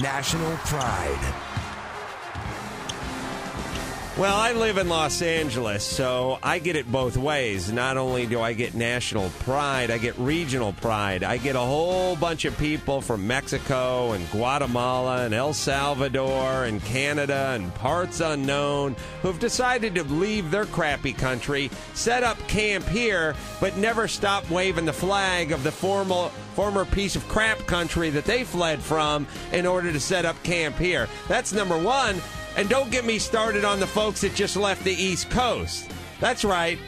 National pride. Well, I live in Los Angeles, so I get it both ways. Not only do I get national pride, I get regional pride. I get a whole bunch of people from Mexico and Guatemala and El Salvador and Canada and parts unknown who've decided to leave their crappy country, set up camp here, but never stop waving the flag of the former piece of crap country that they fled from in order to set up camp here. That's number one. And don't get me started on the folks that just left the East Coast. That's right.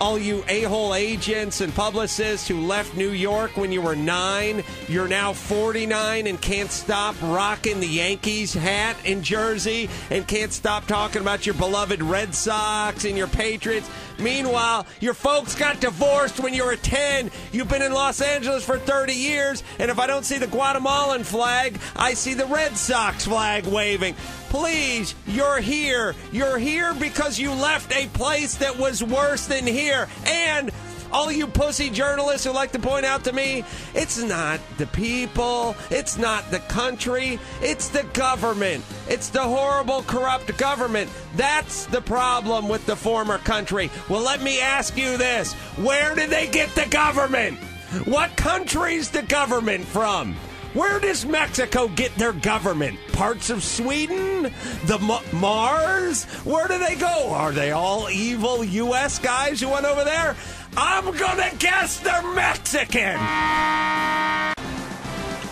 All you a-hole agents and publicists who left New York when you were 9, you're now 49 and can't stop rocking the Yankees hat in Jersey and can't stop talking about your beloved Red Sox and your Patriots. Meanwhile, your folks got divorced when you were 10. You've been in Los Angeles for 30 years, and if I don't see the Guatemalan flag, I see the Red Sox flag waving. Please, you're here. You're here because you left a place that was worse than here. And all you pussy journalists who like to point out to me, it's not the people, it's not the country, it's the government. It's the horrible, corrupt government. That's the problem with the former country. Well, let me ask you this. Where did they get the government? What country's the government from? Where does Mexico get their government? Parts of Sweden? The Mars? Where do they go? Are they all evil U.S. guys who went over there? I'm gonna guess they're Mexican!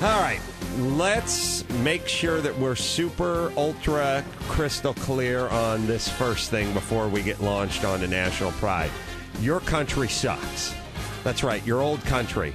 All right, let's make sure that we're super, ultra, crystal clear on this first thing before we get launched onto national pride. Your country sucks. That's right, your old country.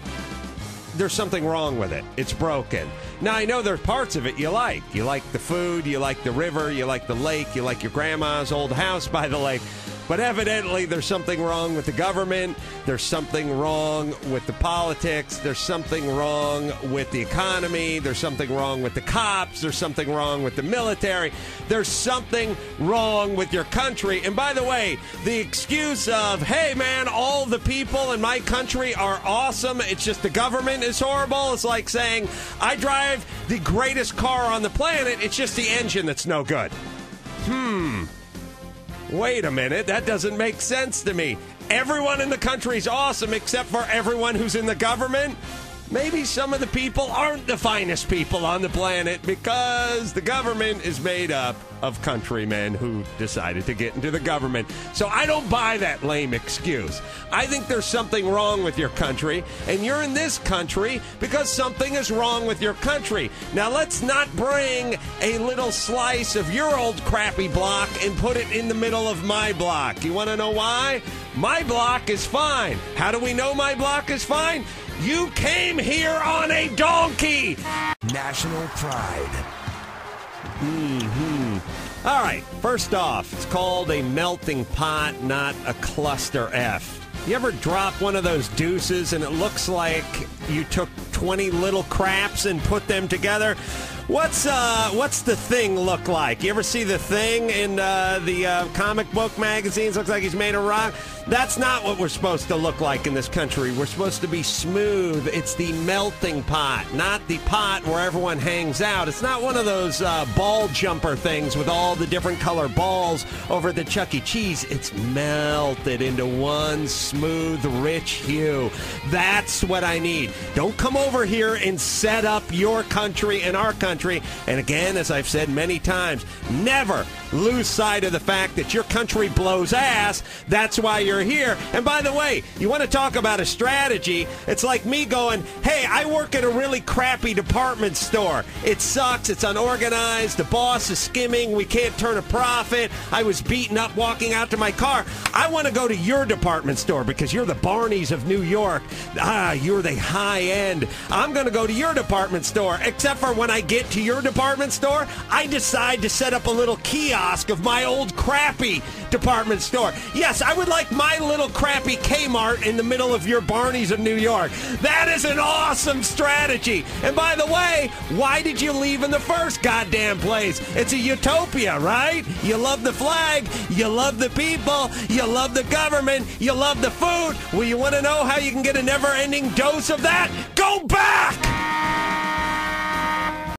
There's something wrong with it. It's broken. Now, I know there's parts of it you like. You like the food, you like the river, you like the lake, you like your grandma's old house by the lake. But evidently, there's something wrong with the government. There's something wrong with the politics. There's something wrong with the economy. There's something wrong with the cops. There's something wrong with the military. There's something wrong with your country. And by the way, the excuse of, hey, man, all the people in my country are awesome. It's just the government is horrible. It's like saying, I drive the greatest car on the planet. It's just the engine that's no good. Wait a minute, that doesn't make sense to me. Everyone in the country's awesome except for everyone who's in the government? Maybe some of the people aren't the finest people on the planet because the government is made up of countrymen who decided to get into the government. So I don't buy that lame excuse. I think there's something wrong with your country, and you're in this country because something is wrong with your country. Now let's not bring a little slice of your old crappy block and put it in the middle of my block. You want to know why? My block is fine. How do we know my block is fine? You came here on a donkey! National pride. All right, first off, it's called a melting pot, not a cluster F. You ever drop one of those deuces and it looks like you took 20 little craps and put them together? What's the Thing look like? You ever see the Thing in the comic book magazines? Looks like he's made of rock. That's not what we're supposed to look like in this country. We're supposed to be smooth. It's the melting pot, not the pot where everyone hangs out. It's not one of those ball jumper things with all the different color balls over at the Chuck E. Cheese. It's melted into one smooth, rich hue. That's what I need. Don't come over here and set up your country and our country. And again, as I've said many times, never lose sight of the fact that your country blows ass. That's why you're here. And by the way, you want to talk about a strategy? It's like me going, hey, I work at a really crappy department store. It sucks. It's unorganized. The boss is skimming. We can't turn a profit. I was beaten up walking out to my car. I want to go to your department store because you're the Barneys of New York. You're the high end. I'm going to go to your department store, except for when I get to your department store, I decide to set up a little kiosk of my old crappy department store. Yes, I would like my little crappy Kmart in the middle of your Barneys of New York. That is an awesome strategy. And by the way, why did you leave in the first goddamn place? It's a utopia, right? You love the flag, you love the people, you love the government, you love the food. Well, you want to know how you can get a never-ending dose of that? Go back!